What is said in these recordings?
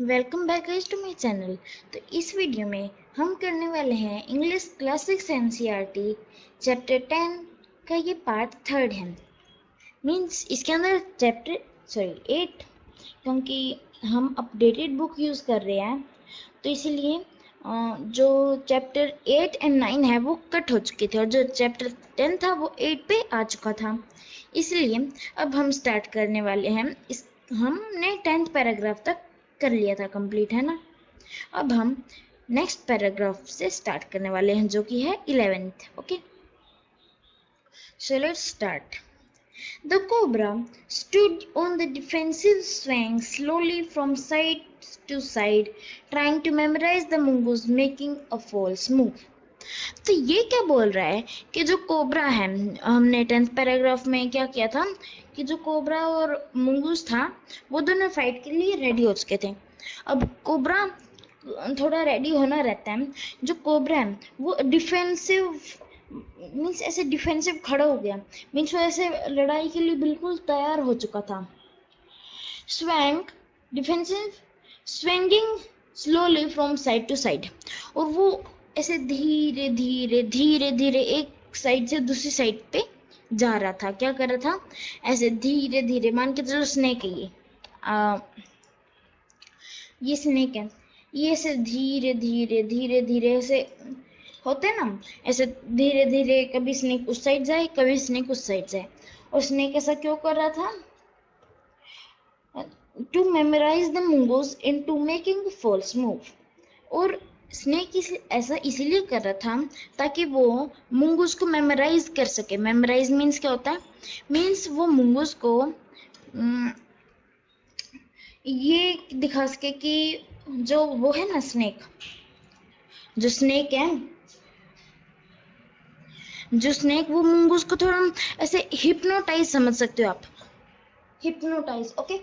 Welcome back guys to my channel. तो इस video में हम करने वाले हैं इंग्लिश क्लास 6 एनसीईआरटी चैप्टर 10 का ये पार्ट 3 है। मींस इसके अंदर चैप्टर 8, क्योंकि हम अपडेटेड बुक यूज़ कर रहे हैं तो इसीलिए जो चैप्टर 8 एंड 9 है वो कट हो चुके थे और जो चैप्टर 10 था वो 8 पे आ चुका था। इसलिए अब हम स्टार्ट करने वाले हैं। हमने 10th पैराग्राफ तक कर लिया था कंप्लीट, है ना। अब हम नेक्स्ट पैराग्राफ से स्टार्ट करने वाले हैं जो कि है 11th। Okay, so let's start. The cobra stood on the defensive, swaying slowly from side to side, trying to memorize the mongoose making a false move. तो ये क्या बोल रहा है कि जो कोबरा है, हमने 10th पैराग्राफ में क्या किया था कि जो कोबरा और मंगूस था वो दोनों फाइट के लिए रेडी हो चुके थे। अब कोबरा थोड़ा रेडी होना रहता है, जो कोबरा है वो डिफेंसिव मीन्स ऐसे डिफेंसिव खड़ा हो गया, मीन्स वो ऐसे लड़ाई के लिए बिल्कुल तैयार हो चुका था। Swung defensive, swinging slowly from side to side, और वो ऐसे धीरे धीरे धीरे धीरे एक साइड से दूसरी साइड पे जा रहा था। क्या कर रहा था? ऐसे धीरे धीरे, मान के चलो स्नेक है ये स्नेक है, ये ऐसे धीरे धीरे धीरे धीरे ऐसे होते ना, ऐसे धीरे धीरे कभी स्नेक उस साइड जाए कभी स्नेक उस साइड जाए। और स्नेक ऐसा क्यों कर रहा था? To memorise the mongoose into making false move. और स्नेक ऐसा इसीलिए कर रहा था ताकि वो मंगूस को मेमोराइज कर सके। मेमोराइज मीन्स क्या होता है? मीन्स वो मंगूस को ये दिखा सके कि जो वो है ना स्नेक, जो स्नेक है, जो स्नेक वो मंगूस को थोड़ा ऐसे हिप्नोटाइज समझ सकते हो आप। हिप्नोटाइज, ओके,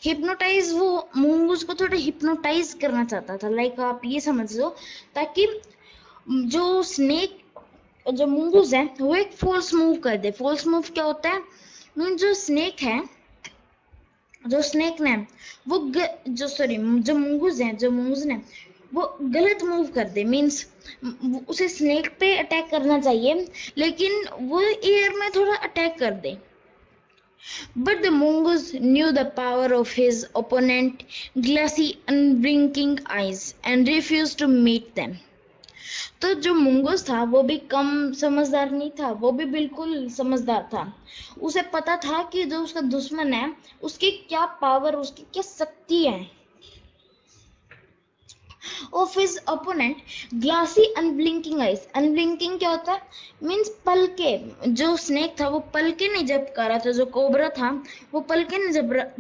हिप्नोटाइज, वो मंगूस को थोड़ा हिप्नोटाइज करना चाहता था। लाइक आप ये समझ लो, ताकि जो स्नेक, जो मंगूस है वो एक फॉल्स मूव कर दे। फॉल्स मूव क्या होता है? मीन जो स्नेक है, जो स्नेक ने वो जो मंगूस है, जो मंगूस ने वो गलत मूव कर दे। मीन्स उसे स्नेक पे अटैक करना चाहिए लेकिन वो एयर में थोड़ा अटैक कर दे। But the mongoose knew the power of his opponent, glassy, unblinking eyes, and refused to meet them. तो जो मंगूस था वो भी कम समझदार नहीं था, वो भी बिल्कुल समझदार था। उसे पता था कि जो उसका दुश्मन है उसकी क्या पावर, उसकी क्या शक्ति है। of his opponent, glassy unblinking eyes. unblinking क्या होता है? मीन्स पलके। जो स्नेक था वो पलके नहीं झपका रहा था, जो कोबरा था वो पलके नहीं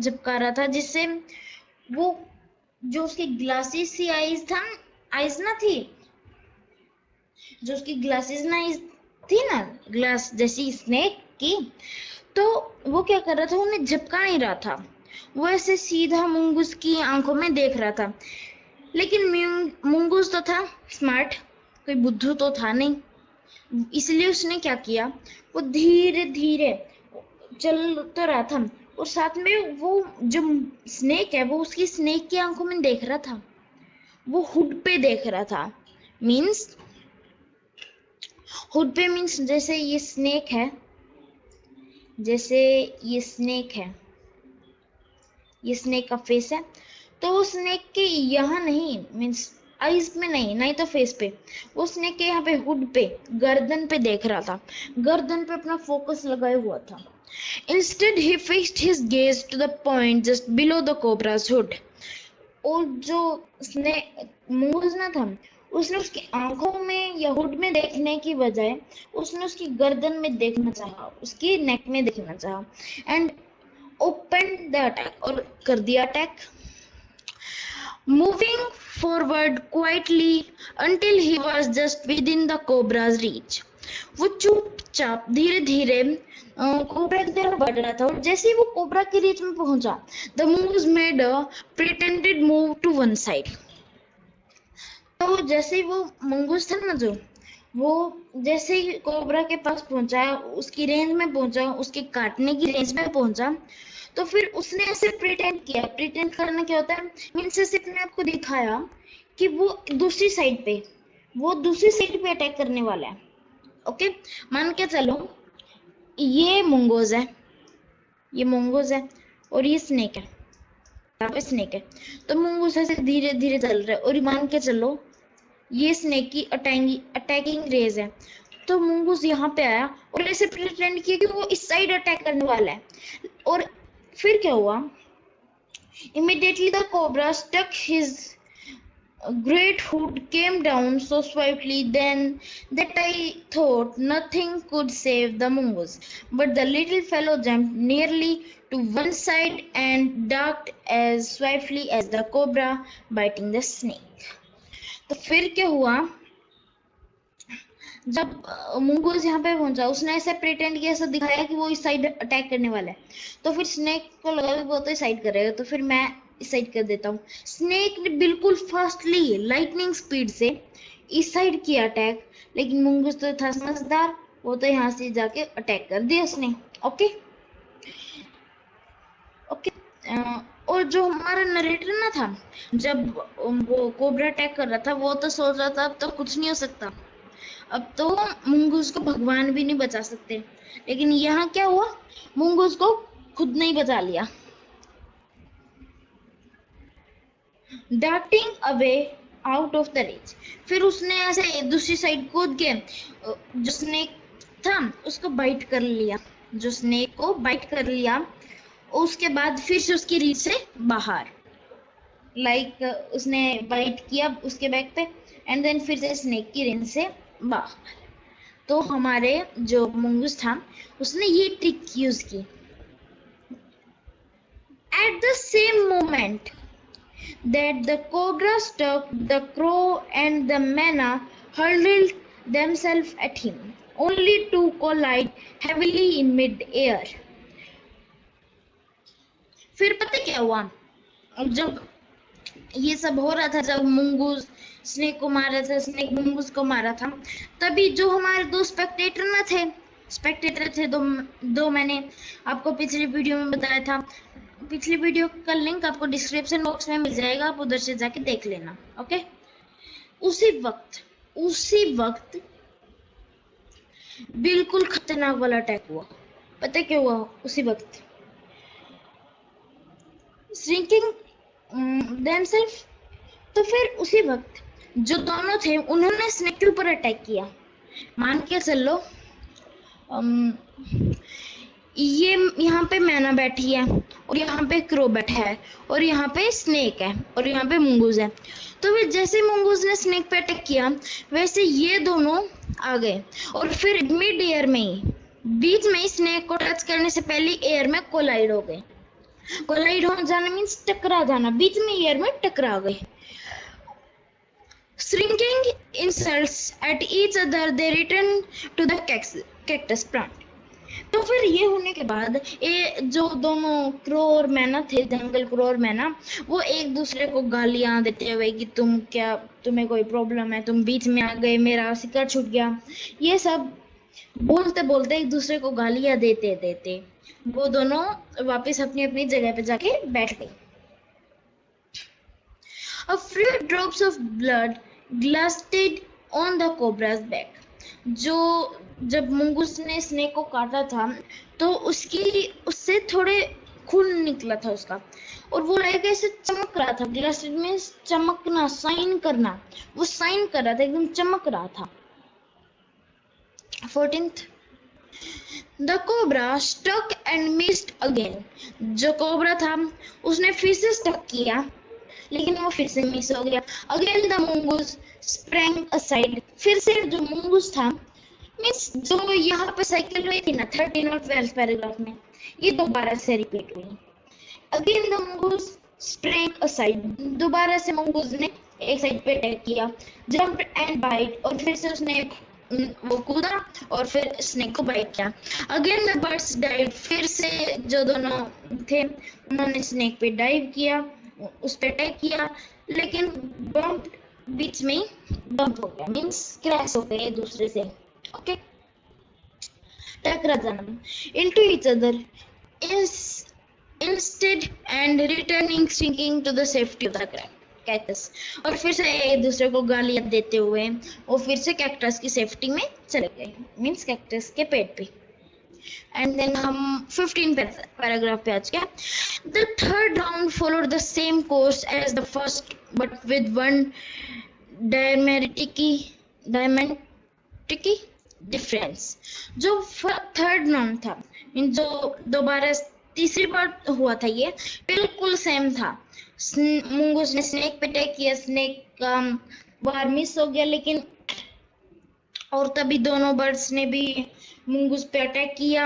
झपका रहा था, जिससे वो जो उसकी ग्लासी सी आईज था, आईज ना थी, जो उसकी ग्लासेस ना थी ना, ग्लास जैसी स्नेक की, तो वो क्या कर रहा था? उन्हें झपका नहीं रहा था, वो ऐसे सीधा मंगूस की आंखों में देख रहा था। लेकिन मंगूस तो था स्मार्ट, कोई बुद्धू तो था नहीं, इसलिए उसने क्या किया? वो धीरे धीरे चल तो रहा था और साथ में वो जो स्नेक है वो उसकी स्नेक की आंखों में देख रहा था, वो हुड पे देख रहा था। मीन्स हुड पे मीन्स जैसे ये स्नेक है, जैसे ये स्नेक है, ये स्नेक का फेस है, तो वो स्नेक के यहाँ नहीं, मीन्स आईज में नहीं, नहीं तो फेस पे, वो स्नेक के यहाँ पे हुड पे, गर्दन पे देख रहा था, गर्दन पे अपना फोकस लगाए हुआ था। Instead he fixed his gaze to the point just below the cobra's hood. और जो स्नेक मंगूस ना था उसने उसकी आंखों में या हुड में देखने की बजाय उसने उसकी गर्दन में देखना चाहा, उसकी नेक में देखना चाहा, एंड ओपन द अटैक, और कर दिया attack. Moving forward quietly until he was just within the cobra's reach. वो चुपचाप धीरे धीरे कोबरा की तरफ बढ़ रहा था और जैसे ही वो कोबरा की रीच में पहुंचा, the mongoose made a pretended move to one side. तो जैसे ही वो मंगूस था ना, जो वो जैसे ही कोबरा के पास पहुंचा, उसकी रेंज में पहुंचा, उसके काटने की रेंज में पहुंचा, तो फिर उसने ऐसे प्रिटेंड किया, प्रिटेंड करना क्या होता है, मीन्स ऐसे अपने आपको दिखाया कि वो दूसरी साइड पे अटैक करने वाला है। ओके, मान के चलो ये मंगोज है और ये स्नेक है, तो मंगोज ऐसे धीरे धीरे चल रहा है, और मान के चलो ये स्नेक की अटैकिंग रेज है, तो मंगूस यहाँ पे आया और ऐसे प्रिटेंड किया कि वो इस साइड अटैक करने वाला है। और फिर क्या हुआ, immediately the cobra stuck his great hood came down so swiftly then that I thought nothing could save the mongoose, but the little fellow jumped nearly to one side and ducked as swiftly as the cobra biting the snake. तो फिर क्या हुआ, जब मुंगूस यहाँ पे पहुंचा, उसने ऐसे प्रिटेंड किया, ऐसा दिखाया कि वो इस साइड अटैक करने वाला है, तो फिर स्नेक को लगा कि वो तो इस साइड करेगा, तो फिर मैं इस साइड कर देता हूँ। स्नेक ने बिल्कुल फास्टली लाइटनिंग स्पीड से इस साइड किया अटैक, लेकिन मुंगूस तो था समझदार, वो तो यहाँ से जाके अटैक कर दिया उसने। ओके, और जो हमारा नरेटर ना था, जब वो कोबरा अटैक कर रहा था, वो तो सोच रहा था अब तो कुछ नहीं हो सकता, अब तो मुंगूस को भगवान भी नहीं बचा सकते, लेकिन यहाँ क्या हुआ, मुंगूस को खुद नहीं बचा लिया। Darting away out of the range, फिर उसने ऐसे दूसरी साइड कूद के जो स्नेक था उसको बाइट कर लिया, उसके बाद फिर से उसकी रीच से बाहर, उसने बाइट किया उसके बैक पे एंड देन फिर से स्नेक की रेंज से बाहर। तो हमारे जो मंगूस था उसने ये ट्रिक यूज की। At the same moment that the cobra struck, the crow and the manna hurled themselves at him, only to collide heavily in mid-air. फिर पता क्या हुआ, जब ये सब हो रहा था, जब मंगूस स्नेक को मार रहा था, स्नेक मंगूस को मारा था, तभी जो हमारे दो स्पेक्टेटर थे दो मैंने आपको पिछली वीडियो में बताया था, पिछली वीडियो का लिंक आपको डिस्क्रिप्शन बॉक्स में मिल जाएगा, आप उधर से जाके देख लेना। ओके, उसी वक्त बिल्कुल खतरनाक वाला अटैक हुआ। पता क्या हुआ उसी वक्त, श्रिंकिंग देमसेल्फ, तो फिर उसी वक्त जो दोनों थे उन्होंने स्नेक के ऊपर अटैक किया। मान के चलो ये यहाँ पे मैना बैठी है और यहाँ पे क्रो बैठा है और यहाँ पे स्नेक है और यहाँ पे मंगूस है, तो फिर जैसे मंगूस ने स्नेक पे अटैक किया वैसे ये दोनों आ गए और फिर मिड एयर में ही, बीच में ही स्नेक को टच करने से पहले एयर में कोलाइड हो गए। कोलाइड हो जाना मीन्स टकरा जाना, बीच में एयर में टकरा गए। Shrinking insults at each other, they return to the cactus plant. तो फिर ये होने के बाद ये जो दोनों क्रो और मैना थे, जंगल क्रो और मैना, वो एक दूसरे को गालियां देते हुए कि तुम्हें कोई प्रॉब्लम है, तुम बीच में आ गए, मेरा शिकार छूट गया, ये सब बोलते बोलते एक दूसरे को गालियां देते देते वो दोनों वापस अपनी अपनी जगह पे जाके बैठ गए। A few drops of blood gusted on the cobra's back. जब मंगूस ने स्नेक को काटा था तो उससे थोड़े खून निकला था उसका, और वो लाइक ऐसे चमक रहा था। ग्लास्टेड में चमकना, साइन करना, वो साइन कर रहा था, एकदम चमक रहा था। 14th, The cobra stuck and missed again. जो कोबरा था उसने फिर से स्टक किया लेकिन वो फिर से मिस हो गया। Again the mongoose sprang aside. फिर से जो mongoose था, मीन्स जो यहाँ पे साइकिल हुई थी ना 13 और 12 पैराग्राफ में, ये दोबारा से रिपीट हुई। Again the mongoose sprang aside. दोबारा से mongoose ने एक साइड पे अटैक किया, jumped and bite, और फिर से उसने वो कूदा और फिर स्नेक को बाइट किया। Again the birds dive. फिर से जो दोनों थे उन्होंने स्नेक पे डाइव किया, उस पे अटैक किया, लेकिन बम्प बीच में बम्प हो गया, मीन्स क्रैश हो गए एक दूसरे से। ओके, टकरा जाना। Into each other instead and returning shrinking to the safety of the cactus. और फिर से एक दूसरे को गालियां देते हुए वो फिर से कैक्टस की सेफ्टी में चले गए, मीन्स कैक्टस के पेट पे। एंड देन हम 15 पैराग्राफ पे आज क्या, the third round followed the same course as the first but with one diametric difference. जो थर्ड राउंड था, जो दोबारा तीसरी बार हुआ था, ये बिल्कुल सेम था। मुंगूस ने स्नेक पे अटैक किया, स्नेक का वार मिस हो गया, लेकिन और तभी दोनों बर्ड्स ने भी मुंगूस पे अटैक किया,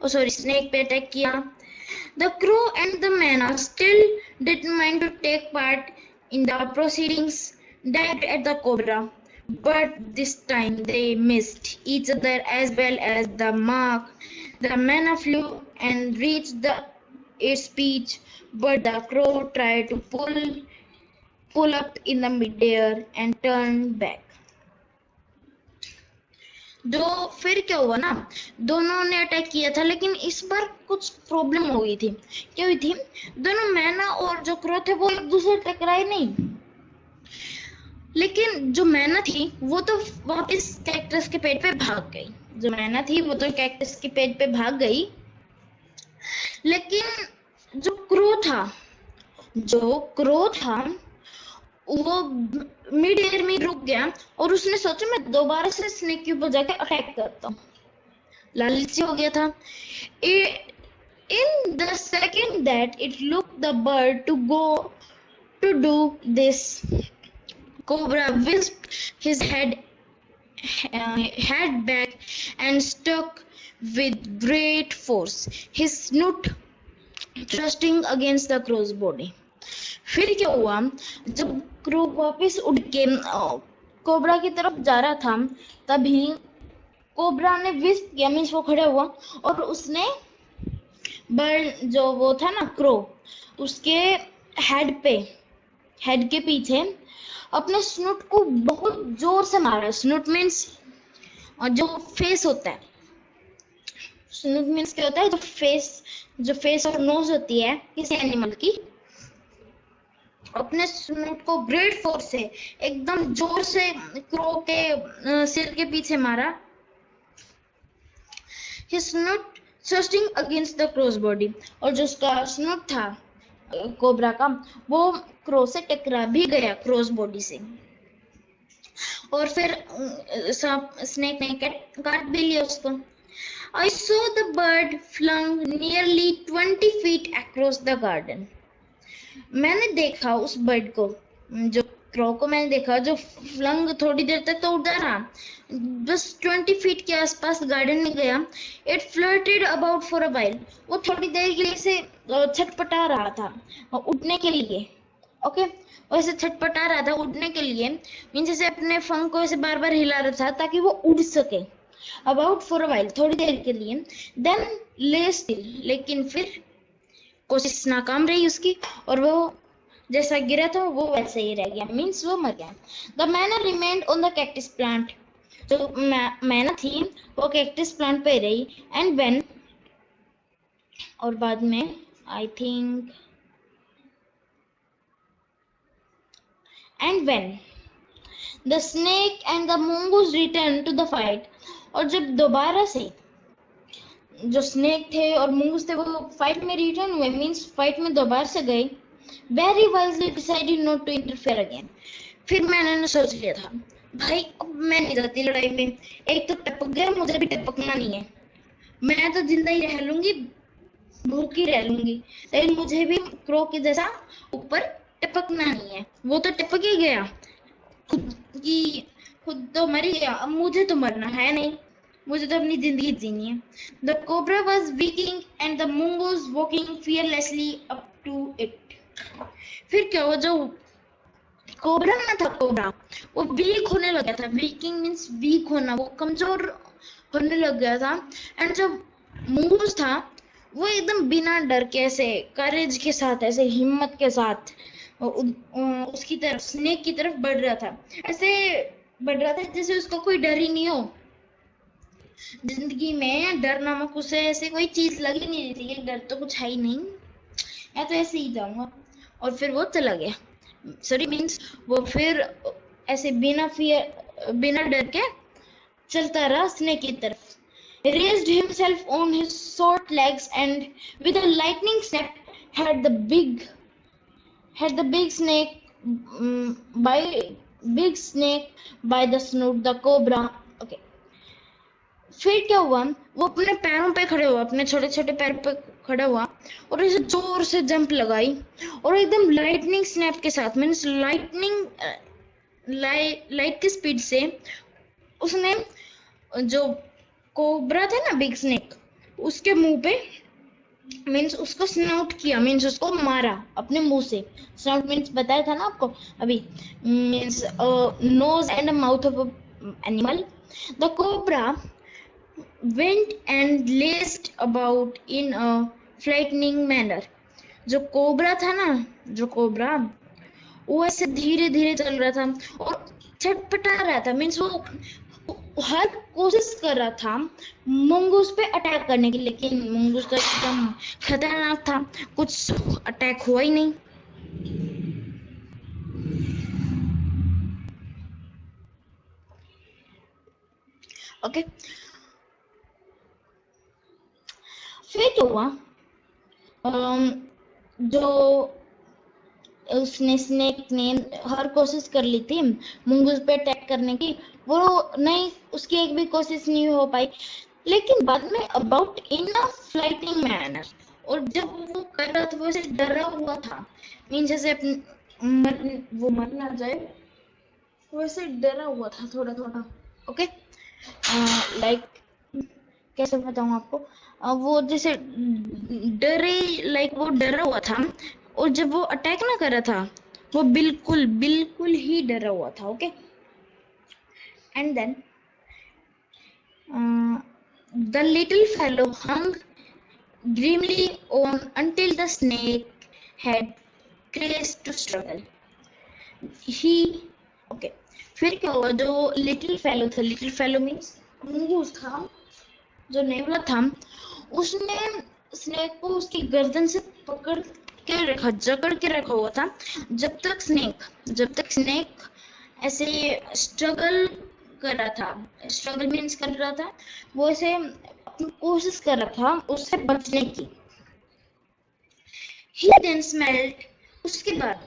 सॉरी स्नेक पे अटैक किया। The crow and the myna still determined to take part in the proceedings dived at the cobra, but this time they missed each other as well as the mark. The manna flew and reached its beach, but the crow tried to pull up in the midair and turn back. फिर क्या हुआ ना, दोनों ने attack किया था, लेकिन इस बार कुछ प्रॉब्लम हो गई थी। क्या हुई थी, दोनों मैना और जो क्रो थे वो एक दूसरे टकराए नहीं, लेकिन जो मैना थी वो तो वापस कैक्टस के पेट पे भाग गई। जो मैना थी वो तो कैक्टस के पेट पे भाग गई, लेकिन जो क्रो था वो मिड एयर में रुक गया और उसने सोचा मैं दोबारा से स्नेक के ऊपर जाके अटैक करता हूँ, लालची हो गया था। In the second that it looked the bird to go to do this, Cobra whisked his head back and struck with great force, his snout thrusting against the crow's body. फिर क्या हुआ, जब क्रो वापस उड़ के cobra की तरफ जा रहा था, तभी कोबरा ने विस्क किया, मीन्स वो खड़ा हुआ और उसने बर्ड जो वो था ना क्रो, उसके हेड के पीछे अपने स्नूट को बहुत जोर से मारा। स्नूट मीन्स जो फेस होता है, स्नूट मीन्स क्या होता है, जो फेस और नोज होती है किसी एनिमल की, अपने स्नूट को ग्रेट फोर्स से एकदम जोर से क्रो के सिर के पीछे मारा। His snout thrusting against the crow's body, और जो उसका स्नूट था कोबरा का वो क्रो से टकरा भी गया, क्रोस बॉडी से, और फिर स्नेक ने काट भी लिया उसको। I saw the bird flung nearly 20 feet across the garden. मैंने देखा उस बर्ड को, जो क्रो को मैंने देखा जो फ्लंग थोड़ी देर तक तो उड़ा रहा, बस 20 फीट के आसपास गार्डन में गया। It flirted about for a while, वो थोड़ी देर के लिए से छटपटा रहा था उड़ने के लिए। ओके, वैसे छटपटा रहा था उड़ने के लिए, मीन जैसे अपने फंग को ऐसे बार बार हिला रहा था ताकि वो उड़ सके। अबाउट फॉर अ व्हाइल, थोड़ी देर के लिए। देन ले स्टिल, लेकिन फिर कोशिश नाकाम रही उसकी और वो जैसा गिरा था वो वैसे ही रह गया, मीन्स वो मर गया। द मैना remained on the cactus plant, जो मैना थी वो कैक्टस प्लांट पे रही। एंड व्हेन, और बाद में I think and when the snake and the mongoose return to the fight, और जब दोबारा से जो स्नेक थे और mongoose थे वो फाइट में रिटर्न हुए, मीन्स फाइट में दोबारा से गए। Very wisely decided not to interfere again. फिर मैंने सोच लिया था भाई अब मैं नहीं जाती लड़ाई में, एक तो टपक गया, मुझे भी टपकना नहीं है, मैं तो जिंदा ही रह लूंगी, भूखी रह लूंगी, लेकिन मुझे भी क्रो के जैसा ऊपर टपकना नहीं है। वो तो टपक ही गया, खुद तो मर ही गया, अब मुझे तो मरना है नहीं, मुझे तो अपनी जिंदगी जीनी है। The cobra was weakening and the mongoose walking fearlessly up to it. फिर क्या हुआ, जो कोबरा ना था, कोबरा वो वीक होने लगा था। वीकिंग मीन्स वीक होना, वो कमजोर होने लग गया था। एंड जो mongoose था वो एकदम बिना डर के ऐसे करेज के साथ, ऐसे हिम्मत के साथ उसकी तरफ, स्नेक की तरफ बढ़ रहा था, ऐसे बढ़ रहा था जैसे उसको कोई डर ही नहीं हो। जिंदगी में डर नामक उसे ऐसे कोई चीज लग ही नहीं रही थी कि डर तो कुछ है ही नहीं, मैं तो ऐसे ही जाऊंगा। और फिर वो चला गया, सॉरी मीन्स वो फिर ऐसे बिना डर के चलता रहा स्नेक की तरफ। Raised himself on his short legs and with a lightning snap had the big snake big snake by the snout, the cobra. Okay. फिर क्या हुआ, वो अपने पैरों पे खड़े हुआ, अपने छोटे छोटे पैर पे खड़ा हुआ और ऐसे जोर से जंप लगाई और एकदम लाइटनिंग स्नैप के साथ, मीन्स लाइट की स्पीड से उसने जो कोबरा था ना, बिग स्नेक, उसके मुंह पे मीन्स उसको स्नाउट किया, मीन्स उसको मारा अपने मुंह से। स्नाउट मीन्स बताया था ना आपको अभी, means nose and mouth of animal. The cobra went and laced about in a frightening manner. जो कोबरा था ना, जो कोबरा, वो ऐसे धीरे धीरे चल रहा था और छटपटा रहा था, मीन्स वो हर कोशिश कर रहा था मंगूस पे अटैक करने की, लेकिन मंगूस तो एकदम खतरनाक था, कुछ अटैक हुआ ही नहीं। ओके, फिर क्या हुआ, जो उसने स्नेक ने हर कोशिश कर ली थी मंगूस पे अटैक करने की, वो नहीं, उसकी एक भी कोशिश नहीं हो पाई। लेकिन बाद में about in a flighting manner, और जब वो कर रहा था वो ऐसे डरा हुआ था, मीन जैसे वो मर ना जाए, वो ऐसे डरा हुआ था थोड़ा थोड़ा। ओके, लाइक कैसे बताऊं आपको, वो जैसे डरे, लाइक वो डरा हुआ था, और जब वो अटैक ना कर रहा था वो बिल्कुल बिल्कुल ही डरा हुआ था। Okay, and then the little fellow hung grimly on until the snake had courage to struggle. He okay, फिर क्या हुआ, जो लिटिल फेलो था, लिटिल फेलो मीन्स मंगूस था, जो नेवला था, उसने स्नेक को उसकी गर्दन से पकड़ के रखा, जकड़ के रखा हुआ था, जब तक स्नेक ऐसे स्ट्रगल कर रहा था, स्ट्रगल मीन्स कर रहा था, वो ऐसे अपनी कोशिश कर रहा था उससे बचने की। He then smelled, उसके बाद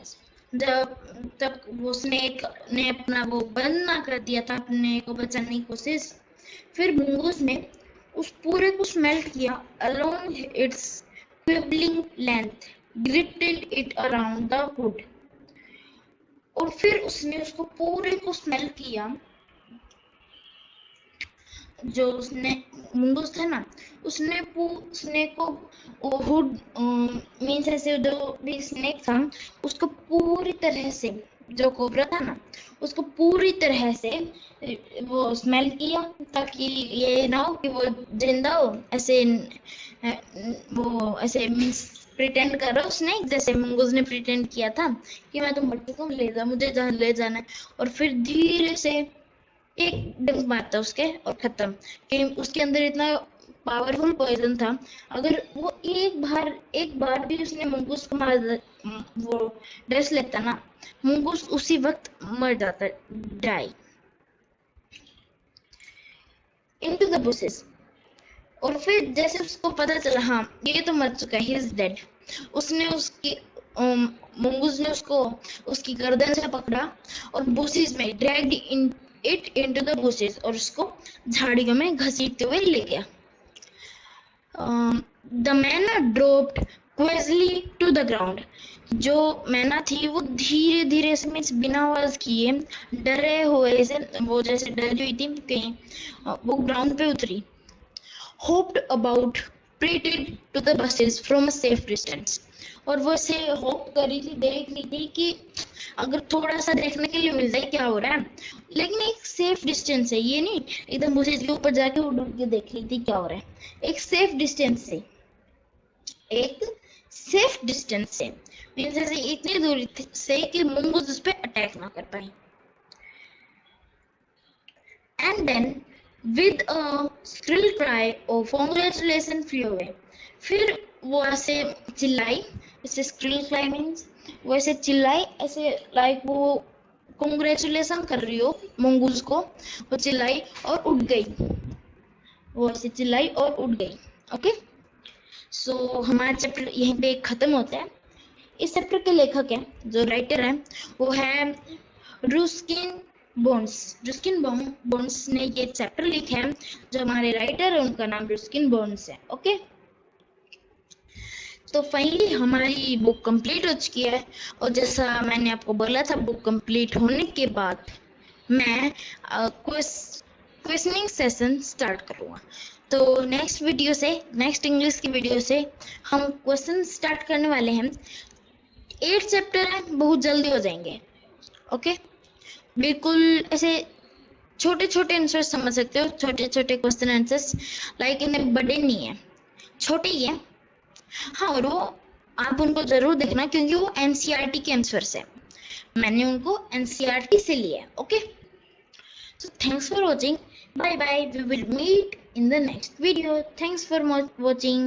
जब तक वो स्नेक ने अपना वो बंद ना कर दिया था अपने को बचाने की कोशिश, फिर मंगूस ने उस पूरे को स्मेल किया along its quivering length, gripped it around the hood, और फिर उसने उसको पूरे को स्मेल किया। जो उसने मंगूस था ना, उसने स्नेक को हुड मीन्स ऐसे जो भी स्नेक था उसको पूरी तरह से, जो कोबरा था ना उसको पूरी तरह से वो स्मेल किया, ताकि ये ना हो कि वो जिंदा हो, ऐसे वो ऐसे मीन्स प्रिटेंड कर रहा उसने, जैसे मंगूस ने प्रिटेंड किया था कि मैं तो मर चुका हूँ, ले जा मुझे जहाँ ले जाना है, और फिर धीरे से एक डंक मारता उसके और खत्म। कि उसके अंदर इतना पावरफुल पॉइजन था, अगर वो एक बार भी उसने मंगूस को वो डस लेता ना, मंगूस उसी वक्त मर जाता, डाई इनटू द बुशेस। और फिर जैसे उसको पता चला हाँ ये तो मर चुका है, ही इज डेड, उसने उसकी मंगूस ने उसको उसकी गर्दन से पकड़ा और बुशेस में dragged in it into the bushes, और उसको झाड़ियों में घसीटते हुए ले गया। The myna dropped quickly to the ground, जो मैना थी वो धीरे धीरे से मीन्स बिना आवाज किए डरे हुए से, वो जैसे डरी हुई थी कहीं, वो ग्राउंड पे उतरी। Hopped about prated to the buses from a safe distance, और वो ऐसे होप कर रही थी, देख रही थी कि अगर थोड़ा सा देखने के लिए मिल जाए क्या हो रहा है, लेकिन एक सेफ डिस्टेंस है, ये नहीं एकदम बुशेस के ऊपर जाके उड़ के देख रही थी क्या हो रहा है, एक सेफ डिस्टेंस से, एक सेफ डिस्टेंस से मीन्स ऐसे इतनी दूरी से कि मंगूस उस पर अटैक ना कर पाए। And then with a shrill cry और कॉन्ग्रेचुलेशन फ्ली अवे। फिर वो ऐसे चिल्लाई, ऐसे स्क्रिल क्राई मीन्स वो ऐसे चिल्लाई, ऐसे लाइक वो कॉन्ग्रेचुलेशन कर रही हो मंगूज को, वो चिल्लाई और उड़ गई, वो ऐसे चिल्लाई और उड़ गई। ओके, सो हमारा चैप्टर यहीं पे खत्म होता है। इस चैप्टर के लेखक है, जो राइटर है, वो है रुस्किन बॉन्ड्स। रुस्किन बॉन्ड्स ने ये चैप्टर लिखा है। जो हमारे राइटर है उनका नाम रुस्किन बॉन्ड्स है। ओके, तो फाइनली हमारी बुक कंप्लीट हो चुकी है, और जैसा मैंने आपको बोला था, बुक कंप्लीट होने के बाद मैं क्वेश्चनिंग सेशन स्टार्ट करूँगा। तो नेक्स्ट वीडियो से, नेक्स्ट इंग्लिश की वीडियो से हम क्वेश्चन स्टार्ट करने वाले हैं। 8 चैप्टर है, बहुत जल्दी हो जाएंगे। ओके, बिल्कुल ऐसे छोटे छोटे आंसर समझ सकते हो, छोटे छोटे क्वेश्चन आंसर्स, लाइक इन्हें बड़े नहीं है, छोटे ही है। हाँ, और वो आप उनको जरूर देखना, क्योंकि वो एनसीईआरटी के आंसर्स है, मैंने उनको एनसीईआरटी से लिया है। Okay, so thanks for watching. Bye bye, we will meet in the next video. Thanks for watching.